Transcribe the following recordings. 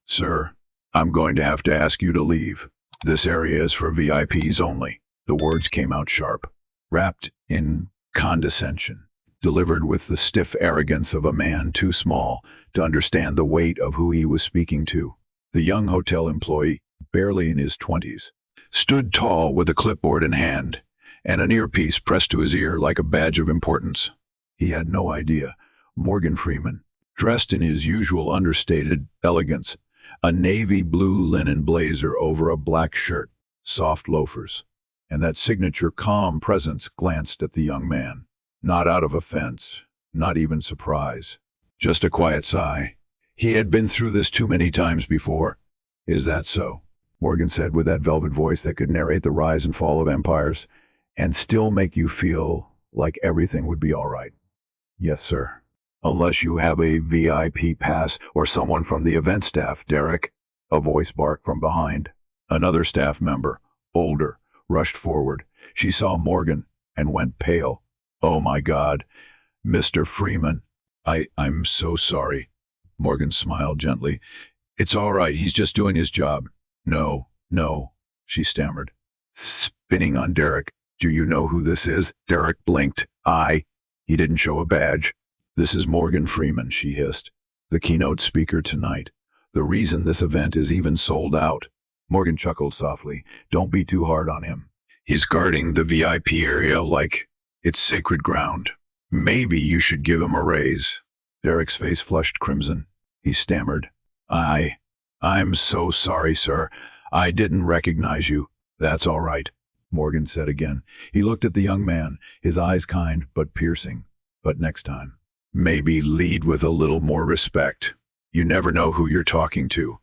Sir, I'm going to have to ask you to leave. This area is for VIPs only. The words came out sharp, wrapped in condescension, delivered with the stiff arrogance of a man too small to understand the weight of who he was speaking to. The young hotel employee, barely in his 20s, stood tall with a clipboard in hand and an earpiece pressed to his ear like a badge of importance. He had no idea Morgan Freeman, dressed in his usual understated elegance, a navy blue linen blazer over a black shirt, soft loafers, and that signature calm presence, glanced at the young man, not out of offense, not even surprise, just a quiet sigh. He had been through this too many times before. Is that so? Morgan said with that velvet voice that could narrate the rise and fall of empires and still make you feel like everything would be all right. Yes, sir. Unless you have a VIP pass or someone from the event staff, Derek, a voice barked from behind. Another staff member, older, rushed forward. She saw Morgan and went pale. Oh my God, Mr. Freeman. I'm so sorry. Morgan smiled gently. It's all right, he's just doing his job. No, she stammered, spinning on Derek. Do you know who this is? Derek blinked. He didn't show a badge. This is Morgan Freeman, she hissed. The keynote speaker tonight. The reason this event is even sold out. Morgan chuckled softly. Don't be too hard on him. He's guarding the VIP area like it's sacred ground. Maybe you should give him a raise. Derek's face flushed crimson. He stammered. I'm so sorry, sir. I didn't recognize you. That's all right, Morgan said again. He looked at the young man, his eyes kind but piercing. But next time, maybe lead with a little more respect. You never know who you're talking to.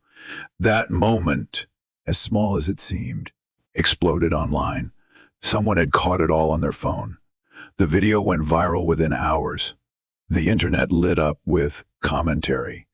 That moment, as small as it seemed, exploded online. Someone had caught it all on their phone. The video went viral within hours. The internet lit up with commentary.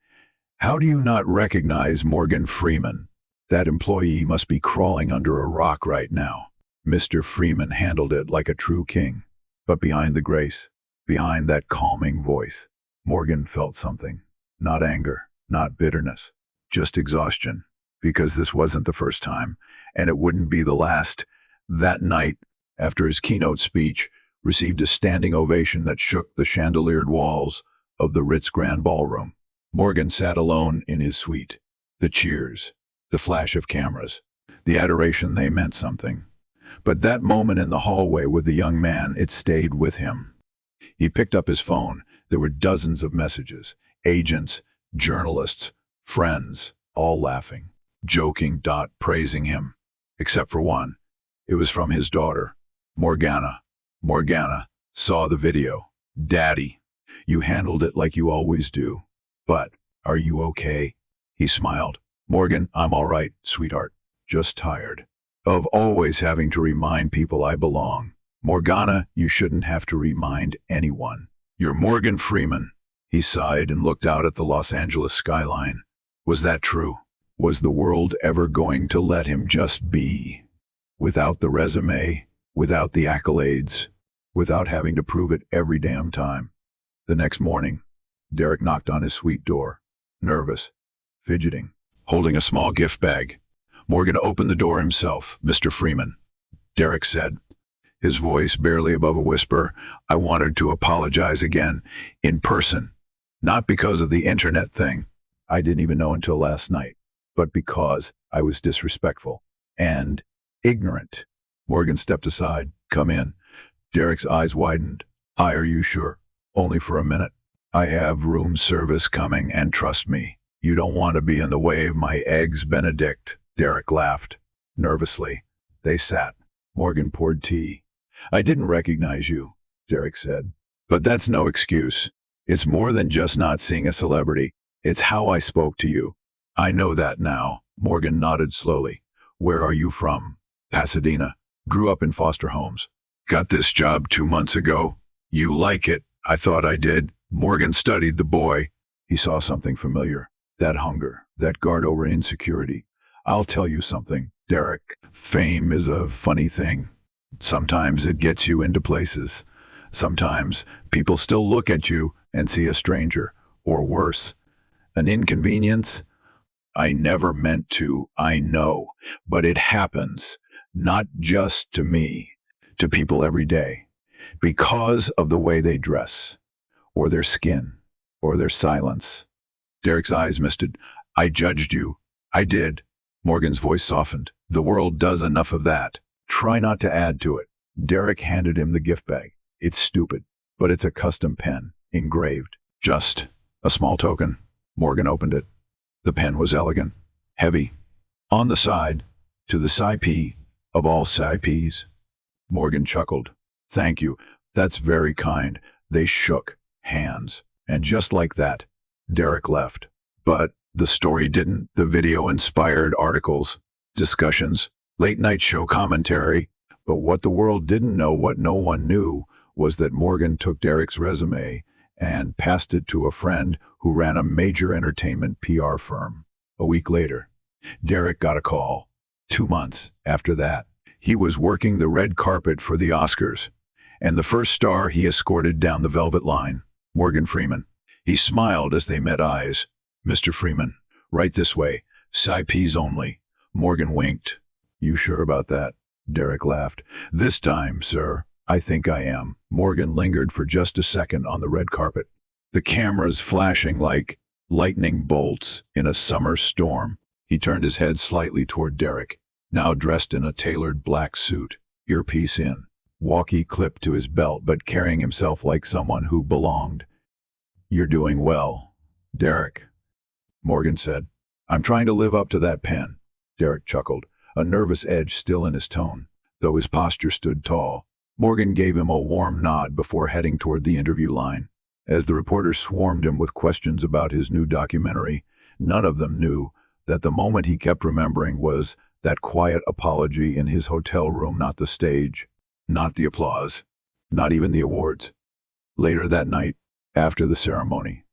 How do you not recognize Morgan Freeman? That employee must be crawling under a rock right now. Mr. Freeman handled it like a true king. But behind the grace, behind that calming voice, Morgan felt something. Not anger, not bitterness, just exhaustion. Because this wasn't the first time, and it wouldn't be the last. That night, after his keynote speech, received a standing ovation that shook the chandeliered walls of the Ritz Grand Ballroom. Morgan sat alone in his suite. The cheers, the flash of cameras, the adoration, they meant something. But that moment in the hallway with the young man, it stayed with him. He picked up his phone. There were dozens of messages. Agents, journalists, friends, all laughing, joking, praising him. Except for one. It was from his daughter, Morgana. Morgana saw the video. Daddy, you handled it like you always do. But, are you okay? He smiled. Morgan, I'm all right, sweetheart. Just tired of always having to remind people I belong. Morgana, you shouldn't have to remind anyone. You're Morgan Freeman. He sighed and looked out at the Los Angeles skyline. Was that true? Was the world ever going to let him just be? Without the resume, without the accolades, without having to prove it every damn time. The next morning, Derek knocked on his suite door, nervous, fidgeting, holding a small gift bag. Morgan opened the door himself. Mr. Freeman, Derek said, his voice barely above a whisper. I wanted to apologize again, in person, not because of the internet thing. I didn't even know until last night, but because I was disrespectful and ignorant. Morgan stepped aside. Come in. Derek's eyes widened. Hi, are you sure? Only for a minute. I have room service coming, and trust me, you don't want to be in the way of my eggs Benedict. Derek laughed, nervously. They sat. Morgan poured tea. I didn't recognize you, Derek said. But that's no excuse. It's more than just not seeing a celebrity. It's how I spoke to you. I know that now. Morgan nodded slowly. Where are you from? Pasadena. Grew up in foster homes. Got this job 2 months ago. You like it? I thought I did. Morgan studied the boy. He saw something familiar. That hunger, that guard over insecurity. I'll tell you something, Derek. Fame is a funny thing. Sometimes it gets you into places. Sometimes people still look at you and see a stranger, or worse, an inconvenience. I never meant to, I know, but it happens, not just to me, to people every day, because of the way they dress, or their skin, or their silence. Derek's eyes misted. I judged you. I did. Morgan's voice softened. The world does enough of that. Try not to add to it. Derek handed him the gift bag. It's stupid, but it's a custom pen, engraved. Just a small token. Morgan opened it. The pen was elegant, heavy. On the side, to the Saipi of all Saipis. Morgan chuckled. Thank you. That's very kind. They shook hands. And just like that, Derek left. But the story didn't. The video inspired articles, discussions, late-night show commentary. But what the world didn't know, what no one knew, was that Morgan took Derek's resume and passed it to a friend who ran a major entertainment PR firm. A week later, Derek got a call. 2 months after that, he was working the red carpet for the Oscars, and the first star he escorted down the velvet line, Morgan Freeman. He smiled as they met eyes. Mr. Freeman, right this way, Saipis only. Morgan winked. You sure about that? Derek laughed. This time, sir, I think I am. Morgan lingered for just a second on the red carpet, the cameras flashing like lightning bolts in a summer storm. He turned his head slightly toward Derek, now dressed in a tailored black suit, earpiece in, walkie clipped to his belt, but carrying himself like someone who belonged. You're doing well, Derek, Morgan said. I'm trying to live up to that pen. Derek chuckled, a nervous edge still in his tone, though his posture stood tall. Morgan gave him a warm nod before heading toward the interview line. As the reporters swarmed him with questions about his new documentary, none of them knew that the moment he kept remembering was that quiet apology in his hotel room, not the stage, not the applause, not even the awards. Later that night, after the ceremony,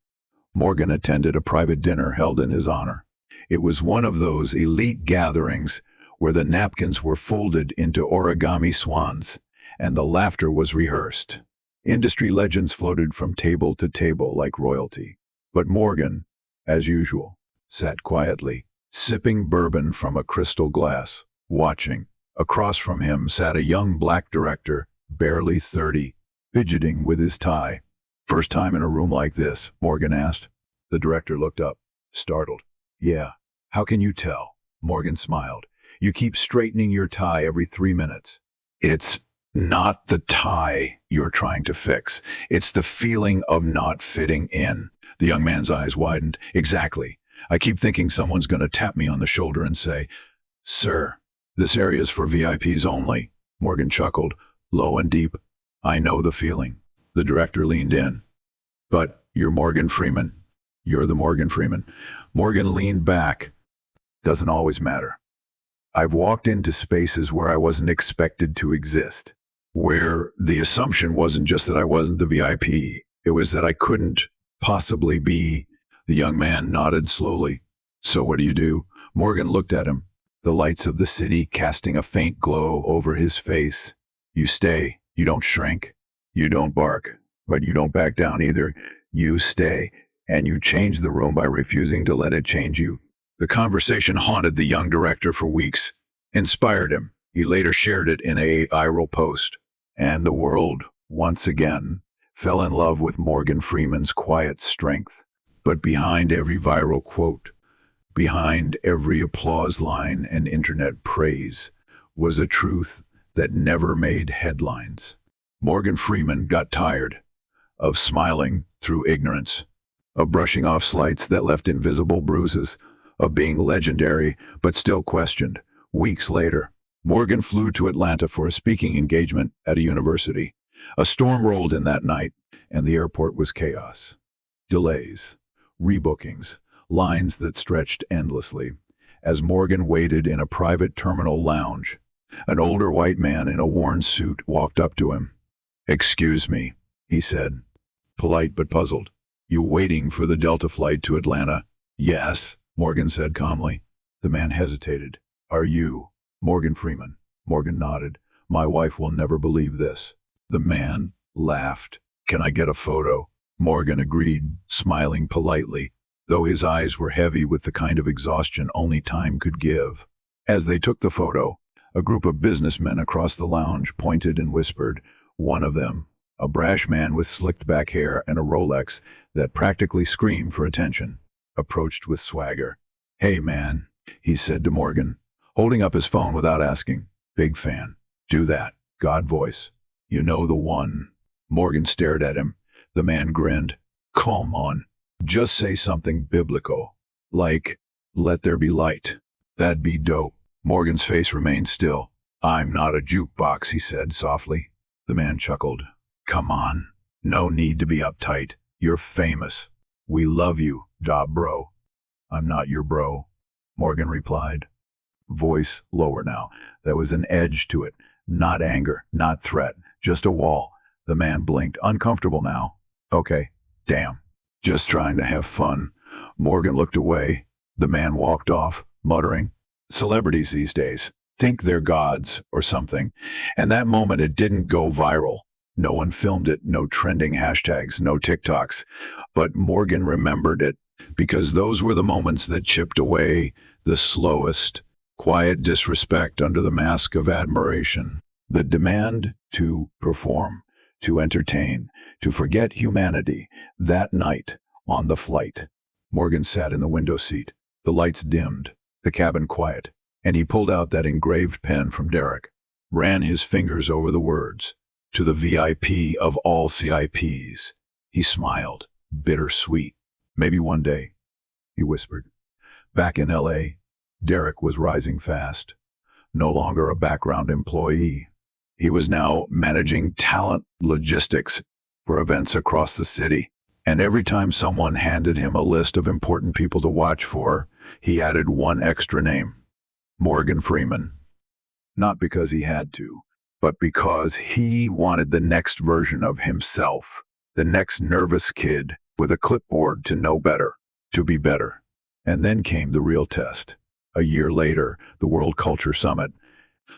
Morgan attended a private dinner held in his honor. It was one of those elite gatherings where the napkins were folded into origami swans and the laughter was rehearsed. Industry legends floated from table to table like royalty. But Morgan, as usual, sat quietly, sipping bourbon from a crystal glass, watching. Across from him sat a young black director, barely 30, fidgeting with his tie. First time in a room like this? Morgan asked. The director looked up, startled. Yeah. How can you tell? Morgan smiled. You keep straightening your tie every 3 minutes. It's not the tie you're trying to fix. It's the feeling of not fitting in. The young man's eyes widened. Exactly. I keep thinking someone's going to tap me on the shoulder and say, Sir, this area's for VIPs only. Morgan chuckled, low and deep. I know the feeling. The director leaned in. But you're Morgan Freeman. You're the Morgan Freeman. Morgan leaned back. Doesn't always matter. I've walked into spaces where I wasn't expected to exist, where the assumption wasn't just that I wasn't the VIP, it was that I couldn't possibly be. The young man nodded slowly. So what do? Morgan looked at him, the lights of the city casting a faint glow over his face. You stay. You don't shrink. You don't bark. But you don't back down either. You stay. And you change the room by refusing to let it change you. The conversation haunted the young director for weeks, inspired him. He later shared it in a viral post. And the world, once again, fell in love with Morgan Freeman's quiet strength. But behind every viral quote, behind every applause line and internet praise, was a truth that never made headlines. Morgan Freeman got tired of smiling through ignorance, of brushing off slights that left invisible bruises, of being legendary but still questioned. Weeks later, Morgan flew to Atlanta for a speaking engagement at a university. A storm rolled in that night, and the airport was chaos. Delays, rebookings, lines that stretched endlessly. As Morgan waited in a private terminal lounge, an older white man in a worn suit walked up to him. Excuse me, he said, polite but puzzled. You waiting for the Delta flight to Atlanta? Yes, Morgan said calmly. The man hesitated. Are you Morgan Freeman? Morgan nodded. My wife will never believe this. The man laughed. Can I get a photo? Morgan agreed, smiling politely. though his eyes were heavy with the kind of exhaustion only time could give. As they took the photo, a group of businessmen across the lounge pointed and whispered. One of them, a brash man with slicked back hair and a Rolex that practically screamed for attention, approached with swagger. "Hey man," he said to Morgan, holding up his phone without asking. "Big fan. Do that." God voice. "You know the one." Morgan stared at him. The man grinned. "Come on. Just say something biblical. Like, let there be light. That'd be dope." Morgan's face remained still. "I'm not a jukebox," he said softly. The man chuckled. "Come on. No need to be uptight. You're famous. We love you, da bro." "I'm not your bro," Morgan replied. Voice lower now. There was an edge to it. Not anger, not threat, just a wall. The man blinked, uncomfortable now. "Okay, damn. Just trying to have fun." Morgan looked away. The man walked off, muttering, "Celebrities these days think they're gods or something." And that moment it didn't go viral. No one filmed it, no trending hashtags, no TikToks. But Morgan remembered it because those were the moments that chipped away the slowest, quiet disrespect under the mask of admiration. The demand to perform, to entertain, to forget humanity. That night, on the flight, Morgan sat in the window seat. The lights dimmed, the cabin quiet, and he pulled out that engraved pen from Derek, ran his fingers over the words. "To the VIP of all CIPs." He smiled, bittersweet. "Maybe one day," he whispered. Back in LA, Derek was rising fast. No longer a background employee. He was now managing talent logistics for events across the city. And every time someone handed him a list of important people to watch for, he added one extra name: Morgan Freeman. Not because he had to, but because he wanted the next version of himself, the next nervous kid with a clipboard to know better, to be better. And then came the real test. A year later, the World Culture Summit.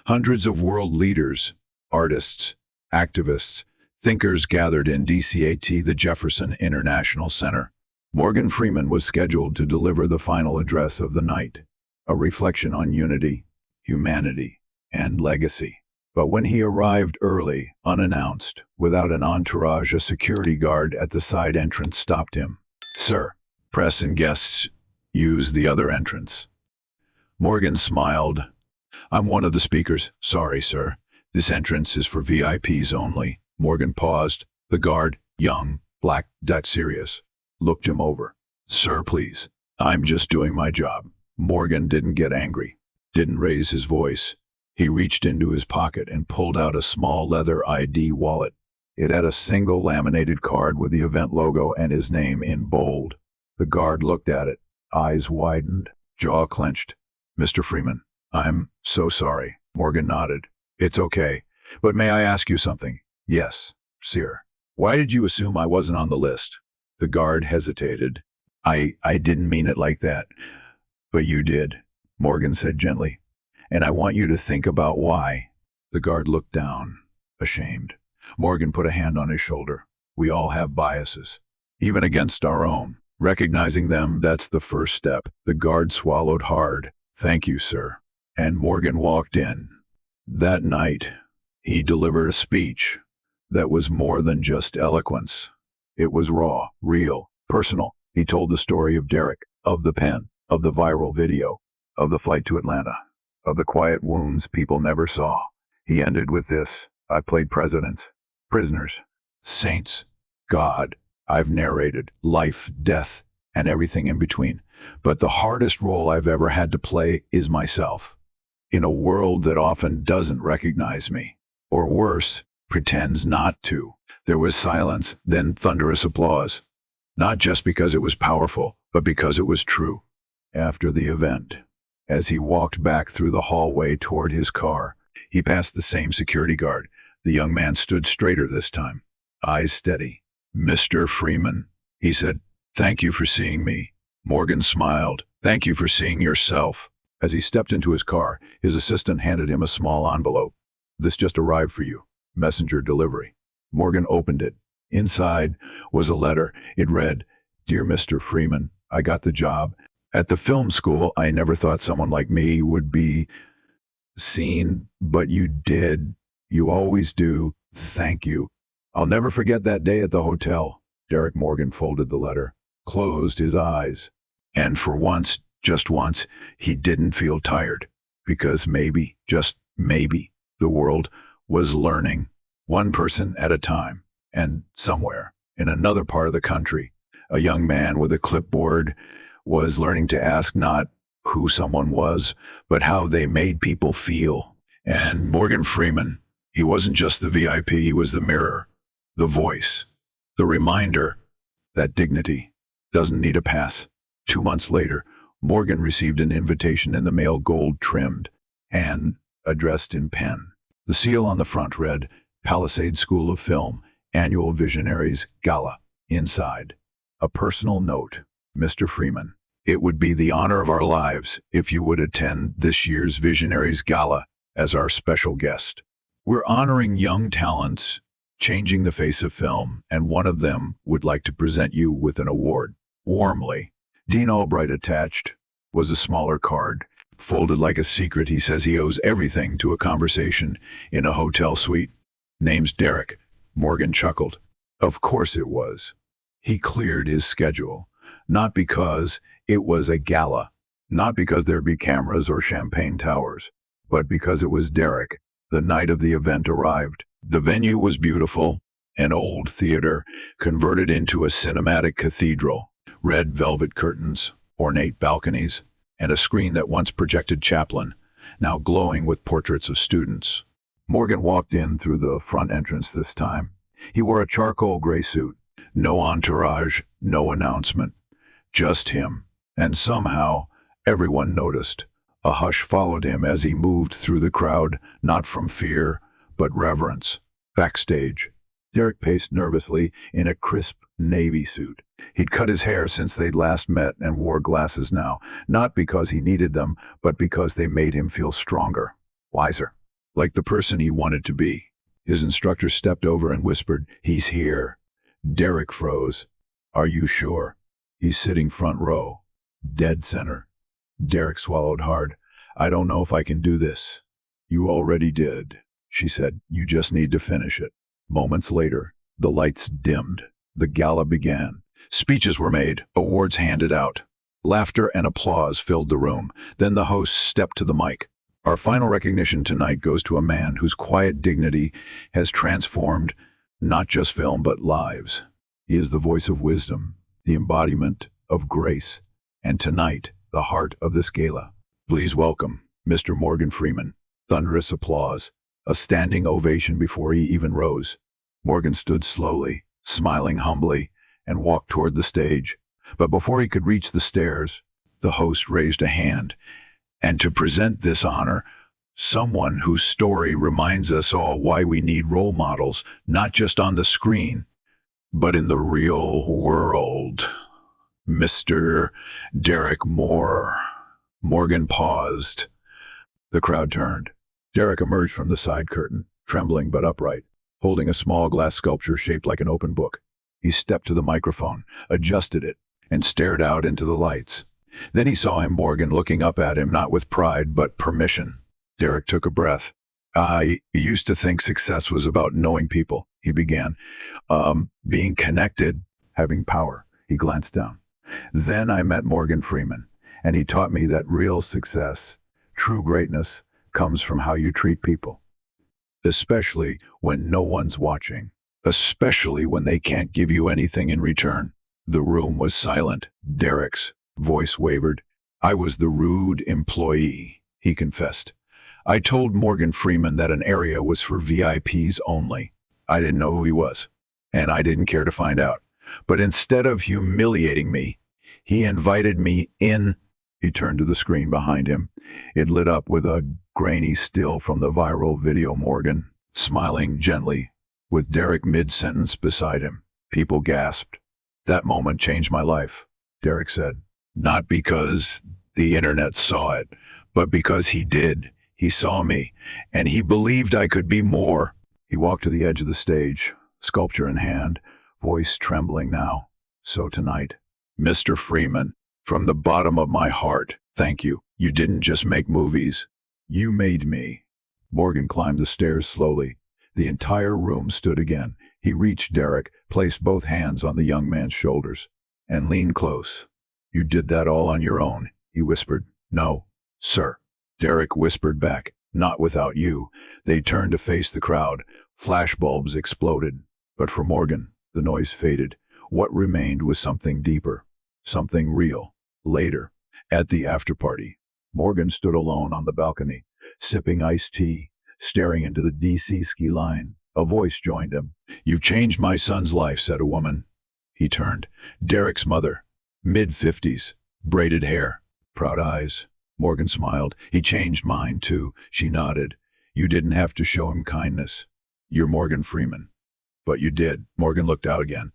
Hundreds of world leaders, artists, activists, thinkers gathered in DCAT, the Jefferson International Center. Morgan Freeman was scheduled to deliver the final address of the night, a reflection on unity, humanity, and legacy. But when he arrived early, unannounced, without an entourage, a security guard at the side entrance stopped him. "Sir, press and guests use the other entrance." Morgan smiled. "I'm one of the speakers. Sorry, sir. This entrance is for VIPs only." Morgan paused. The guard, young, black, that serious, looked him over. "Sir, please. I'm just doing my job." Morgan didn't get angry, didn't raise his voice. He reached into his pocket and pulled out a small leather ID wallet. It had a single laminated card with the event logo and his name in bold. The guard looked at it, eyes widened, jaw clenched. "Mr. Freeman, I'm so sorry." Morgan nodded. "It's okay. But may I ask you something?" "Yes, sir." "Why did you assume I wasn't on the list?" The guard hesitated. I didn't mean it like that." "But you did," Morgan said gently. "And I want you to think about why." The guard looked down, ashamed. Morgan put a hand on his shoulder. "We all have biases, even against our own. Recognizing them, that's the first step." The guard swallowed hard. "Thank you, sir." And Morgan walked in. That night, he delivered a speech that was more than just eloquence. It was raw, real, personal. He told the story of Derek, of the pen, of the viral video, of the flight to Atlanta, of the quiet wounds people never saw. He ended with this: "I played presidents, prisoners, saints, God. I've narrated life, death, and everything in between. But the hardest role I've ever had to play is myself, in a world that often doesn't recognize me, or worse, pretends not to." There was silence, then thunderous applause. Not just because it was powerful, but because it was true. After the event, as he walked back through the hallway toward his car, he passed the same security guard. The young man stood straighter this time, eyes steady. "Mr. Freeman," he said, "thank you for seeing me." Morgan smiled. "Thank you for seeing yourself." As he stepped into his car, his assistant handed him a small envelope. "This just arrived for you. Messenger delivery." Morgan opened it. Inside was a letter. It read, "Dear Mr. Freeman, I got the job. At the film school, I never thought someone like me would be seen, but you did. You always do. Thank you. I'll never forget that day at the hotel. Derek Morgan folded the letter, closed his eyes, and for once, just once, he didn't feel tired, because maybe, just maybe, the world was learning, one person at a time, and somewhere, in another part of the country, a young man with a clipboard was learning to ask not who someone was, but how they made people feel. And Morgan Freeman, he wasn't just the VIP, he was the mirror, the voice, the reminder that dignity doesn't need a pass. 2 months later, Morgan received an invitation in the mail, gold trimmed, and addressed in pen. The seal on the front read, Palisade School of Film, Annual Visionaries Gala. Inside, a personal note, Mr. Freeman. It would be the honor of our lives if you would attend this year's Visionaries Gala as our special guest. We're honoring young talents, changing the face of film, and one of them would like to present you with an award. Warmly. Dean Albright. Attached was a smaller card, folded like a secret. He says he owes everything to a conversation in a hotel suite. Name's Derek. Morgan chuckled. Of course it was. He cleared his schedule, not because it was a gala, not because there'd be cameras or champagne towers, but because it was Derek. The night of the event arrived. The venue was beautiful, an old theater converted into a cinematic cathedral, red velvet curtains, ornate balconies, and a screen that once projected Chaplin, now glowing with portraits of students. Morgan walked in through the front entrance this time. He wore a charcoal gray suit. No entourage, no announcement. Just him. And somehow, everyone noticed. A hush followed him as he moved through the crowd, not from fear, but reverence. Backstage, Derek paced nervously in a crisp navy suit. He'd cut his hair since they'd last met and wore glasses now, not because he needed them, but because they made him feel stronger, wiser, like the person he wanted to be. His instructor stepped over and whispered, "He's here." Derek froze. "Are you sure?" "He's sitting front row, dead center." Derek swallowed hard. "I don't know if I can do this." "You already did," she said. "You just need to finish it." Moments later, the lights dimmed. The gala began. Speeches were made, awards handed out. Laughter and applause filled the room. Then the host stepped to the mic. "Our final recognition tonight goes to a man whose quiet dignity has transformed not just film but lives. He is the voice of wisdom, the embodiment of grace, and tonight, the heart of this gala. Please welcome Mr. Morgan Freeman." Thunderous applause, a standing ovation before he even rose. Morgan stood slowly, smiling humbly, and walked toward the stage. But before he could reach the stairs, the host raised a hand. "And to present this honor, someone whose story reminds us all why we need role models, not just on the screen, but in the real world. Mr. Derek Moore." Morgan paused. The crowd turned. Derek emerged from the side curtain, trembling but upright, holding a small glass sculpture shaped like an open book. He stepped to the microphone, adjusted it, and stared out into the lights. Then he saw him, Morgan, looking up at him, not with pride, but permission. Derek took a breath. "I used to think success was about knowing people," he began. Being connected, having power." He glanced down. "Then I met Morgan Freeman, and he taught me that real success, true greatness, comes from how you treat people. Especially when no one's watching. Especially when they can't give you anything in return." The room was silent. Derek's voice wavered. "I was the rude employee," he confessed. "I told Morgan Freeman that an area was for VIPs only. I didn't know who he was, and I didn't care to find out. But instead of humiliating me, he invited me in." He turned to the screen behind him. It lit up with a grainy still from the viral video. Morgan, smiling gently, with Derek mid-sentence beside him. People gasped. "That moment changed my life," Derek said. "Not because the internet saw it, but because he did. He saw me, and he believed I could be more." He walked to the edge of the stage, sculpture in hand, voice trembling now. "So tonight, Mr. Freeman, From the bottom of my heart, thank you. You didn't just make movies. You made me. Morgan climbed the stairs slowly. The entire room stood again. He reached Derek, placed both hands on the young man's shoulders, and leaned close. You did that all on your own, he whispered. No, sir. Derek whispered back. Not without you. They turned to face the crowd. Flashbulbs exploded. But for Morgan, the noise faded. What remained was something deeper, something real. Later, at the after-party, Morgan stood alone on the balcony, sipping iced tea, staring into the DC ski line. A voice joined him. You've changed my son's life, said a woman. He turned. Derek's mother, mid-50s, braided hair, proud eyes. Morgan smiled. He changed mine, too. She nodded. You didn't have to show him kindness. You're Morgan Freeman. But you did. Morgan looked out again.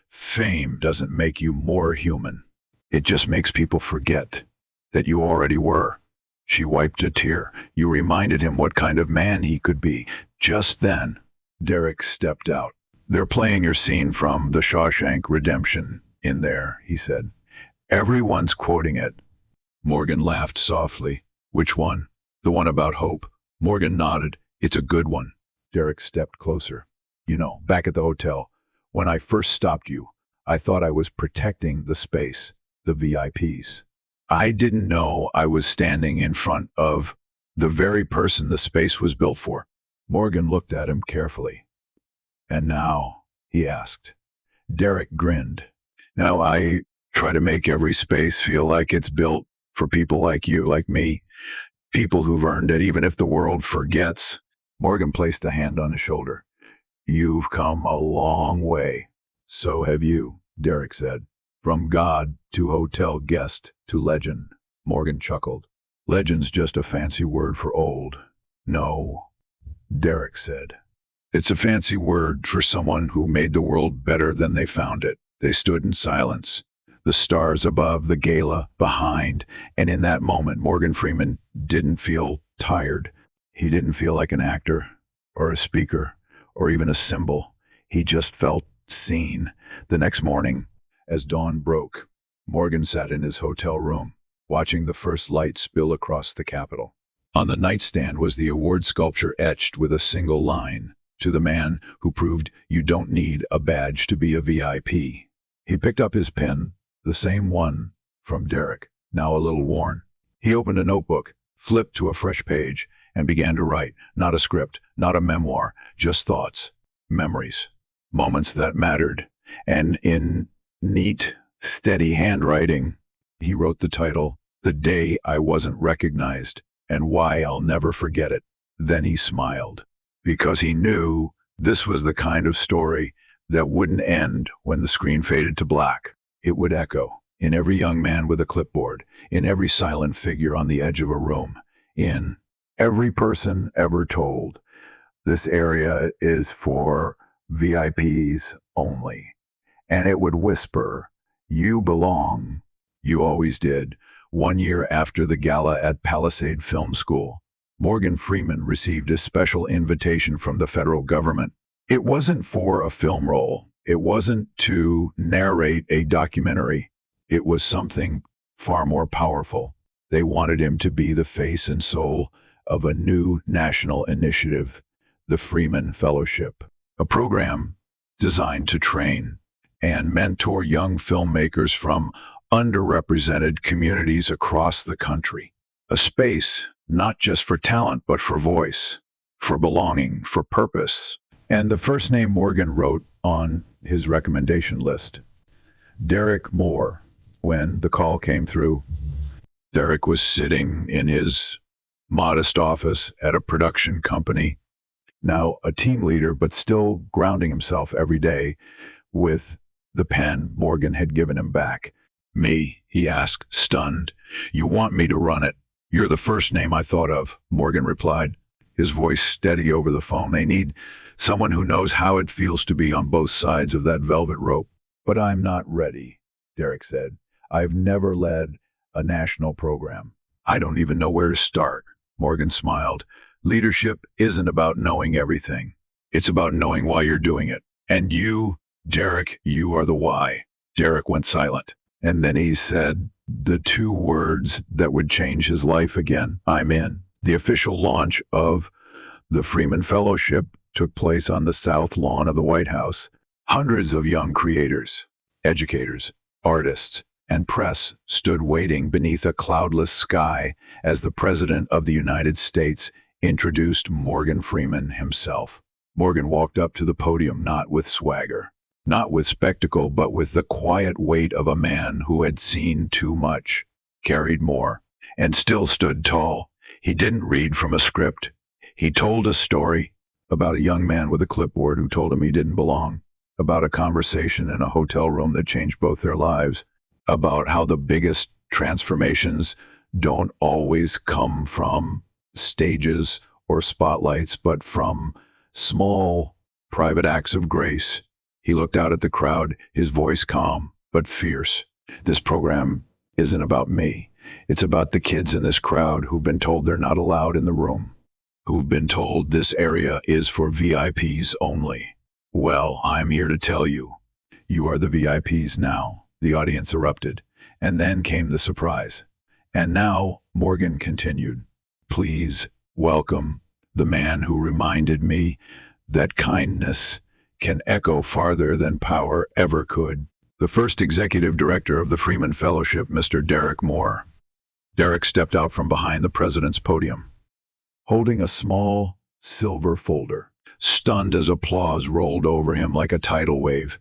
Fame doesn't make you more human. It just makes people forget that you already were. She wiped a tear. You reminded him what kind of man he could be. Just then, Derek stepped out. They're playing your scene from The Shawshank Redemption in there, he said. Everyone's quoting it. Morgan laughed softly. Which one? The one about hope. Morgan nodded. It's a good one. Derek stepped closer. You know, back at the hotel, when I first stopped you, I thought I was protecting the space, the VIPs. I didn't know I was standing in front of the very person the space was built for. Morgan looked at him carefully. And now, he asked. Derek grinned. Now I try to make every space feel like it's built for people like you, like me, people who've earned it, even if the world forgets. Morgan placed a hand on his shoulder. You've come a long way. So have you, Derek said. From God to hotel guest to legend. Morgan chuckled. Legend's just a fancy word for old. No, Derek said. It's a fancy word for someone who made the world better than they found it. They stood in silence, the stars above, the gala behind, and in that moment, Morgan Freeman didn't feel tired. He didn't feel like an actor or a speaker or even a symbol. He just felt seen. The next morning, as dawn broke, Morgan sat in his hotel room, watching the first light spill across the Capitol. On the nightstand was the award sculpture etched with a single line, to the man who proved you don't need a badge to be a VIP. He picked up his pen, the same one from Derek, now a little worn. He opened a notebook, flipped to a fresh page, and began to write. Not a script, not a memoir, just thoughts, memories, moments that mattered. And in neat, steady handwriting, he wrote the title, The Day I Wasn't Recognized, and Why I'll Never Forget It. Then he smiled, because he knew this was the kind of story that wouldn't end when the screen faded to black. It would echo in every young man with a clipboard, in every silent figure on the edge of a room, in every person ever told, this area is for VIPs only. And it would whisper, you belong. You always did. 1 year after the gala at Palisade Film School, Morgan Freeman received a special invitation from the federal government. It wasn't for a film role. It wasn't to narrate a documentary. It was something far more powerful. They wanted him to be the face and soul of a new national initiative, the Freeman Fellowship, a program designed to train and mentor young filmmakers from underrepresented communities across the country. A space not just for talent, but for voice, for belonging, for purpose. And the first name Morgan wrote on his recommendation list, Derek Moore. When the call came through, Derek was sitting in his modest office at a production company, now a team leader, but still grounding himself every day with the pen Morgan had given him back. Me, he asked, stunned. You want me to run it? You're the first name I thought of, Morgan replied, his voice steady over the phone. They need someone who knows how it feels to be on both sides of that velvet rope. But I'm not ready, Derek said. I've never led a national program. I don't even know where to start. Morgan smiled. Leadership isn't about knowing everything. It's about knowing why you're doing it. And you, Derek, you are the why. Derek went silent. And then he said, the two words that would change his life again. I'm in. The official launch of the Freeman Fellowship took place on the south lawn of the White House. Hundreds of young creators, educators, artists, and press stood waiting beneath a cloudless sky as the President of the United States introduced Morgan Freeman himself. Morgan walked up to the podium not with swagger, not with spectacle, but with the quiet weight of a man who had seen too much, carried more, and still stood tall. He didn't read from a script. He told a story about a young man with a clipboard who told him he didn't belong, about a conversation in a hotel room that changed both their lives, about how the biggest transformations don't always come from stages or spotlights, but from small, private acts of grace. He looked out at the crowd, his voice calm but fierce. This program isn't about me. It's about the kids in this crowd who've been told they're not allowed in the room, who've been told this area is for VIPs only. Well, I'm here to tell you, you are the VIPs now, the audience erupted. And then came the surprise. And now, Morgan continued, please welcome the man who reminded me that kindness can echo farther than power ever could. The first executive director of the Freeman Fellowship, Mr. Derek Moore. Derek stepped out from behind the president's podium, holding a small silver folder. Stunned as applause rolled over him like a tidal wave,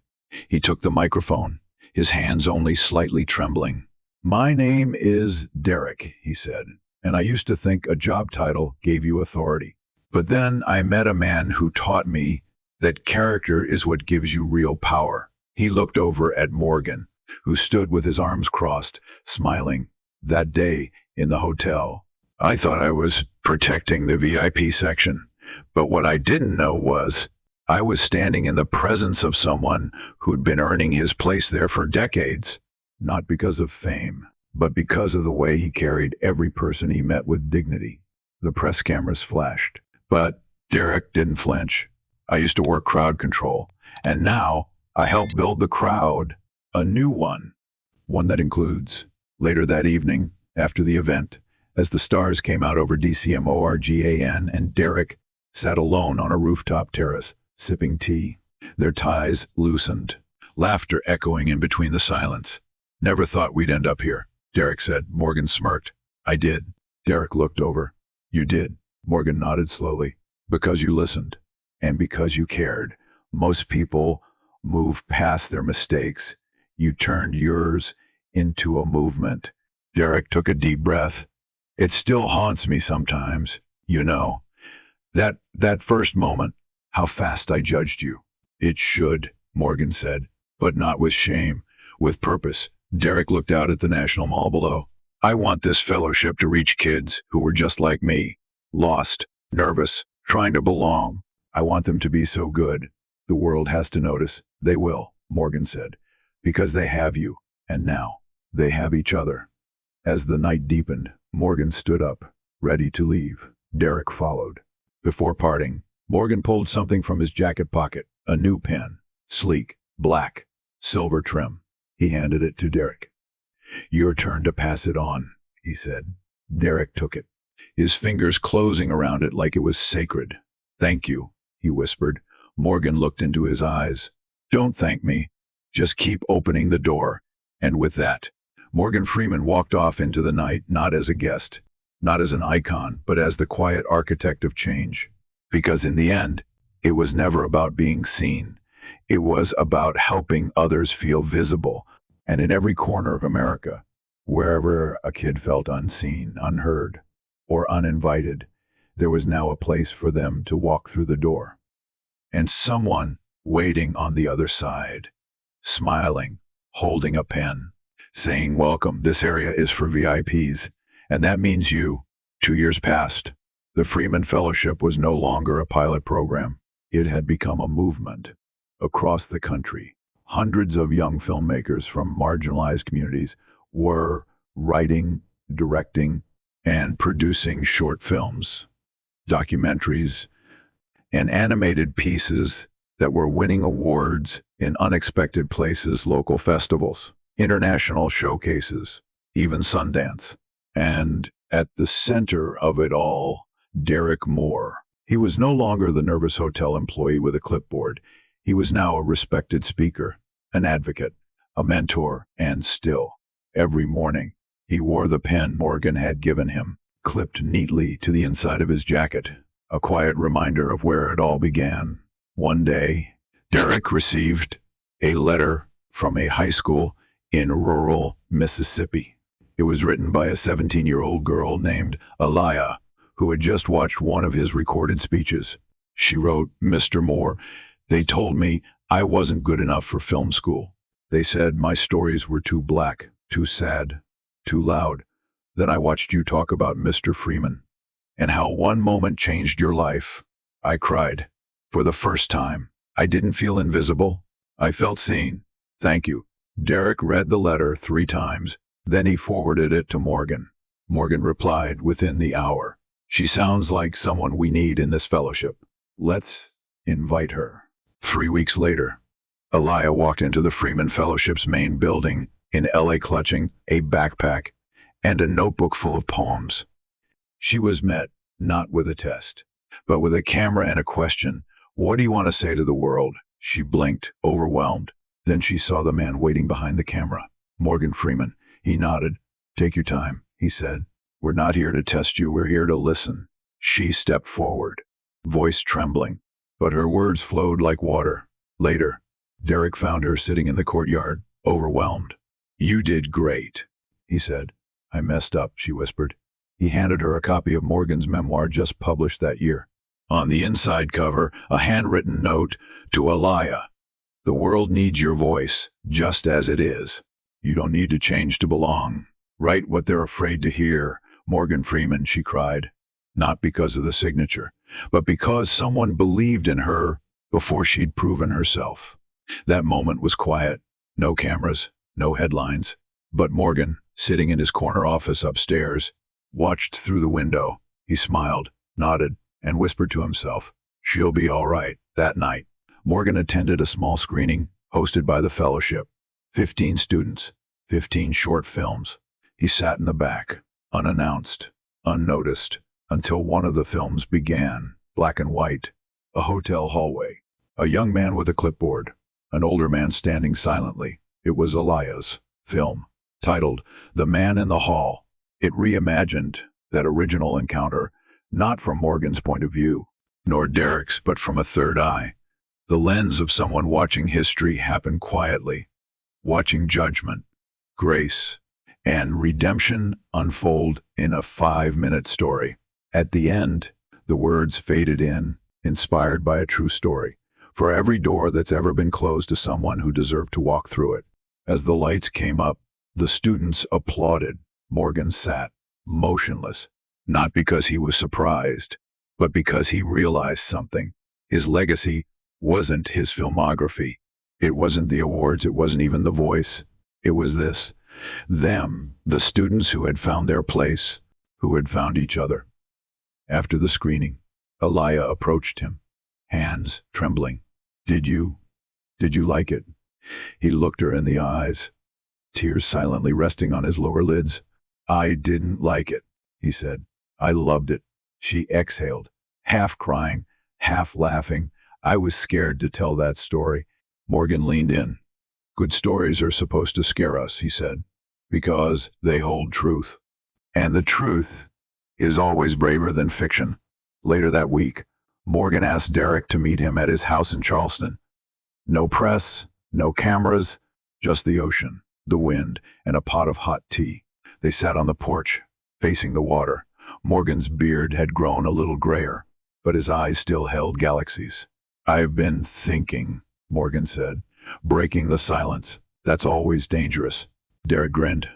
he took the microphone, his hands only slightly trembling. My name is Derek, he said, and I used to think a job title gave you authority. But then I met a man who taught me that character is what gives you real power. He looked over at Morgan, who stood with his arms crossed, smiling. That day in the hotel, I thought I was protecting the VIP section. But what I didn't know was I was standing in the presence of someone who'd been earning his place there for decades, not because of fame, but because of the way he carried every person he met with dignity. The press cameras flashed, but Derek didn't flinch. I used to work crowd control, and now I help build the crowd, a new one that includes. Later that evening, after the event, as the stars came out over DCMORGAN and Derek sat alone on a rooftop terrace, sipping tea, their ties loosened, laughter echoing in between the silence. Never thought we'd end up here, Derek said. Morgan smirked. I did. Derek looked over. You did. Morgan nodded slowly. Because you listened. And because you cared. Most people move past their mistakes. You turned yours into a movement. Derek took a deep breath. It still haunts me sometimes, you know. That first moment, how fast I judged you. It should, Morgan said, but not with shame, with purpose. Derek looked out at the National Mall below. I want this fellowship to reach kids who were just like me, lost, nervous, trying to belong. I want them to be so good. The world has to notice. They will, Morgan said, because they have you, and now they have each other. As the night deepened, Morgan stood up, ready to leave. Derek followed. Before parting, Morgan pulled something from his jacket pocket, a new pen, sleek, black, silver trim. He handed it to Derek. Your turn to pass it on, he said. Derek took it, his fingers closing around it like it was sacred. Thank you, he whispered. Morgan looked into his eyes. Don't thank me. Just keep opening the door. And with that, Morgan Freeman walked off into the night, not as a guest, not as an icon, but as the quiet architect of change. Because in the end, it was never about being seen. It was about helping others feel visible. And in every corner of America, wherever a kid felt unseen, unheard, or uninvited, there was now a place for them to walk through the door. And someone waiting on the other side, smiling, holding a pen, saying, welcome, this area is for VIPs. And that means you. 2 years passed. The Freeman Fellowship was no longer a pilot program. It had become a movement. Across the country, hundreds of young filmmakers from marginalized communities were writing, directing, and producing short films, documentaries, and animated pieces that were winning awards in unexpected places, local festivals, international showcases, even Sundance. And at the center of it all, Derek Moore. He was no longer the nervous hotel employee with a clipboard. He was now a respected speaker, an advocate, a mentor, and still, every morning, he wore the pen Morgan had given him, clipped neatly to the inside of his jacket, a quiet reminder of where it all began. One day, Derek received a letter from a high school in rural Mississippi. It was written by a 17-year-old girl named Aliyah, who had just watched one of his recorded speeches. She wrote, "Mr. Moore, they told me I wasn't good enough for film school. They said my stories were too black, too sad, too loud. Then I watched you talk about Mr. Freeman and how one moment changed your life. I cried. For the first time, I didn't feel invisible. I felt seen. Thank you." Derek read the letter 3 times. Then he forwarded it to Morgan. Morgan replied within the hour. "She sounds like someone we need in this fellowship. Let's invite her." 3 weeks later, Aliyah walked into the Freeman Fellowship's main building in LA clutching a backpack and a notebook full of poems. She was met not with a test, but with a camera and a question. "What do you want to say to the world?" She blinked, overwhelmed. Then she saw the man waiting behind the camera, Morgan Freeman. He nodded. "Take your time," he said. "We're not here to test you, we're here to listen." She stepped forward, voice trembling, but her words flowed like water. Later, Derek found her sitting in the courtyard, overwhelmed. "You did great," he said. "I messed up," she whispered. He handed her a copy of Morgan's memoir just published that year. On the inside cover, a handwritten note to Aliyah. "The world needs your voice, just as it is. You don't need to change to belong. Write what they're afraid to hear." Morgan Freeman, she cried. Not because of the signature, but because someone believed in her before she'd proven herself. That moment was quiet. No cameras, no headlines. But Morgan, sitting in his corner office upstairs, watched through the window. He smiled, nodded, and whispered to himself, "She'll be all right." That night, Morgan attended a small screening hosted by the fellowship. 15 students, 15 short films. He sat in the back, unannounced, unnoticed, until one of the films began, black and white. A hotel hallway. A young man with a clipboard. An older man standing silently. It was Aliyah's film, titled "The Man in the Hall." It reimagined that original encounter, not from Morgan's point of view, nor Derek's, but from a third eye. The lens of someone watching history happen quietly, watching judgment, grace, and redemption unfold in a 5-minute story. At the end, the words faded in, inspired by a true story. For every door that's ever been closed to someone who deserved to walk through it. As the lights came up, the students applauded. Morgan sat, motionless, not because he was surprised, but because he realized something. His legacy wasn't his filmography. It wasn't the awards, it wasn't even the voice. It was this. Them, the students who had found their place, who had found each other. After the screening, Aliyah approached him, hands trembling. Did you like it?" He looked her in the eyes, tears silently resting on his lower lids. "I didn't like it," he said. "I loved it." She exhaled, half crying, half laughing. "I was scared to tell that story." Morgan leaned in. "Good stories are supposed to scare us," he said, "because they hold truth. And the truth is always braver than fiction." Later that week, Morgan asked Derek to meet him at his house in Charleston. No press, no cameras, just the ocean, the wind, and a pot of hot tea. They sat on the porch, facing the water. Morgan's beard had grown a little grayer, but his eyes still held galaxies. "I've been thinking," Morgan said, breaking the silence. "That's always dangerous." Derek grinned.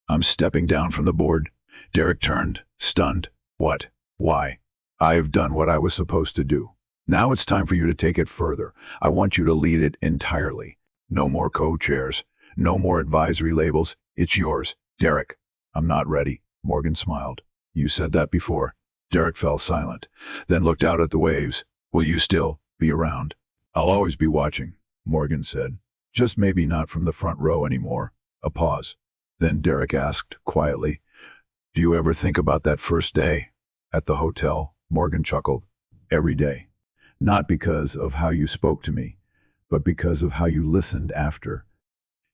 "I'm stepping down from the board." Derek turned, stunned. "What? Why?" "I've done what I was supposed to do. Now it's time for you to take it further. I want you to lead it entirely. No more co-chairs. No more advisory labels. It's yours." "Derek, I'm not ready." Morgan smiled. "You said that before." Derek fell silent, then looked out at the waves. "Will you still be around?" "I'll always be watching," Morgan said. "Just maybe not from the front row anymore." A pause. Then Derek asked quietly, "Do you ever think about that first day at the hotel?" Morgan chuckled. "Every day. Not because of how you spoke to me, but because of how you listened after."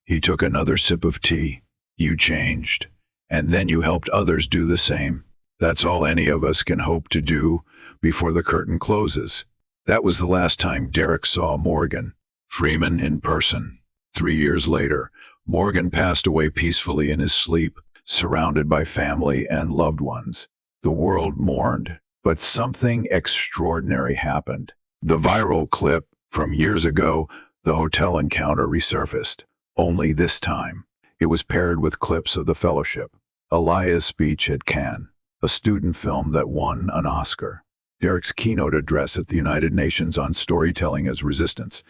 He took another sip of tea. "You changed, and then you helped others do the same. That's all any of us can hope to do before the curtain closes." That was the last time Derek saw Morgan Freeman in person. 3 years later, Morgan passed away peacefully in his sleep, surrounded by family and loved ones. The world mourned, but something extraordinary happened. The viral clip from years ago, the hotel encounter, resurfaced. Only this time, it was paired with clips of the Fellowship, Elias' speech at Cannes, a student film that won an Oscar, Derek's keynote address at the United Nations on storytelling as resistance.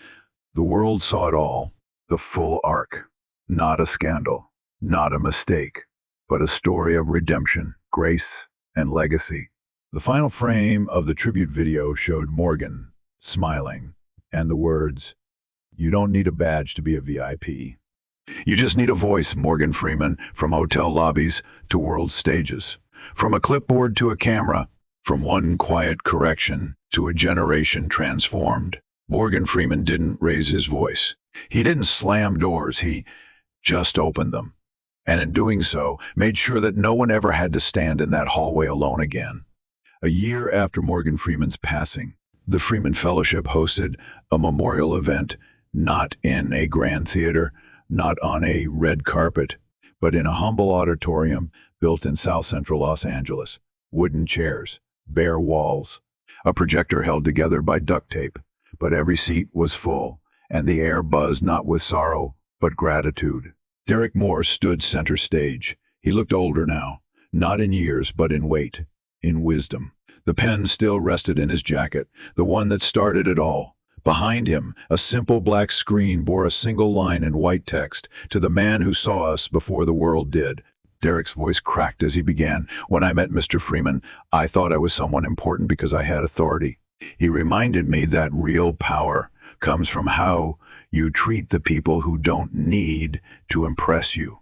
The world saw it all, the full arc. Not a scandal, not a mistake, but a story of redemption, grace, and legacy. The final frame of the tribute video showed Morgan smiling, and the words, "You don't need a badge to be a VIP. You just need a voice." Morgan Freeman, from hotel lobbies to world stages, from a clipboard to a camera, from one quiet correction to a generation transformed. Morgan Freeman didn't raise his voice. He didn't slam doors, he just opened them. And in doing so, made sure that no one ever had to stand in that hallway alone again. A year after Morgan Freeman's passing, the Freeman Fellowship hosted a memorial event, not in a grand theater, not on a red carpet, but in a humble auditorium built in South Central Los Angeles. Wooden chairs, bare walls, a projector held together by duct tape, but every seat was full, and the air buzzed not with sorrow, but gratitude. Derek Moore stood center stage. He looked older now, not in years, but in weight, in wisdom. The pen still rested in his jacket, the one that started it all. Behind him, a simple black screen bore a single line in white text, "To the man who saw us before the world did." Derek's voice cracked as he began. "When I met Mr. Freeman, I thought I was someone important because I had authority. He reminded me that real power comes from how you treat the people who don't need to impress you."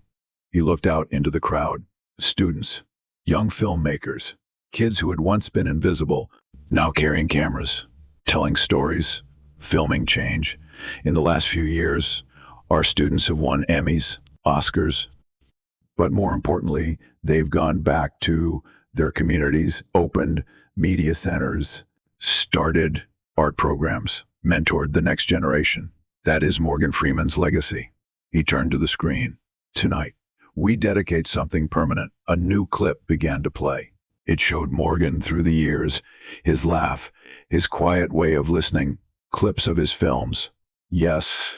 He looked out into the crowd. Students, young filmmakers, kids who had once been invisible, now carrying cameras, telling stories, filming change. In the last few years, our students have won Emmys, Oscars, but more importantly, they've gone back to their communities, opened media centers, started art programs, mentored the next generation. That is Morgan Freeman's legacy. He turned to the screen. "Tonight, we dedicate something permanent." A new clip began to play. It showed Morgan through the years, his laugh, his quiet way of listening, clips of his films. Yes,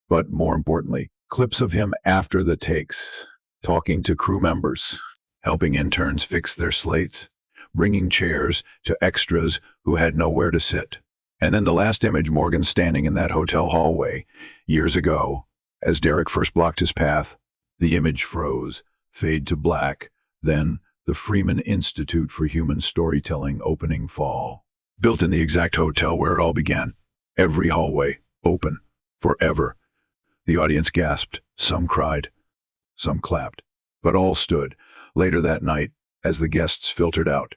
but more importantly, clips of him after the takes, talking to crew members, helping interns fix their slates, bringing chairs to extras who had nowhere to sit. And then the last image, Morgan standing in that hotel hallway years ago. As Derek first blocked his path, the image froze, fade to black. Then the Freeman Institute for Human Storytelling opening fall. Built in the exact hotel where it all began. Every hallway open, forever. The audience gasped, some cried, some clapped, but all stood. Later that night, as the guests filtered out,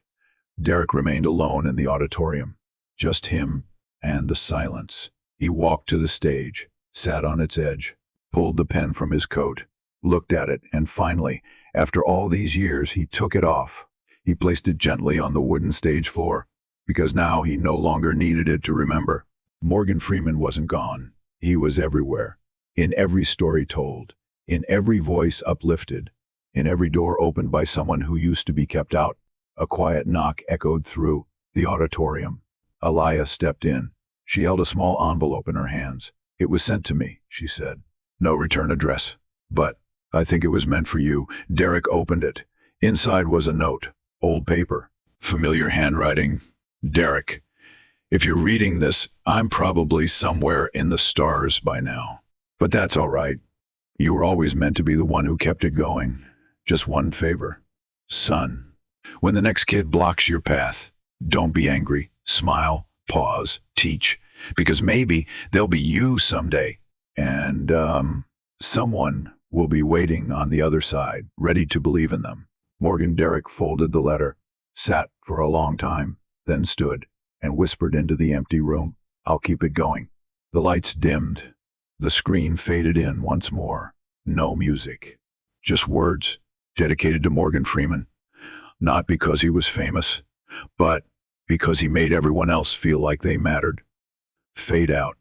Derek remained alone in the auditorium. Just him and the silence. He walked to the stage, sat on its edge, pulled the pen from his coat, looked at it, and finally, after all these years, he took it off. He placed it gently on the wooden stage floor, because now he no longer needed it to remember. Morgan Freeman wasn't gone. He was everywhere, in every story told, in every voice uplifted, in every door opened by someone who used to be kept out. A quiet knock echoed through the auditorium. Aliyah stepped in. She held a small envelope in her hands. "It was sent to me," she said. "No return address. But I think it was meant for you." Derek opened it. Inside was a note. Old paper. Familiar handwriting. "Derek, if you're reading this, I'm probably somewhere in the stars by now. But that's all right. You were always meant to be the one who kept it going. Just one favor. Son, when the next kid blocks your path, don't be angry. Smile, pause, teach. Because maybe they'll be you someday. And, someone will be waiting on the other side, ready to believe in them. Morgan Derrick folded the letter, sat for a long time, then stood and whispered into the empty room, "I'll keep it going." The lights dimmed. The screen faded in once more. No music. Just words, dedicated to Morgan Freeman. Not because he was famous, but because he made everyone else feel like they mattered. Fade out.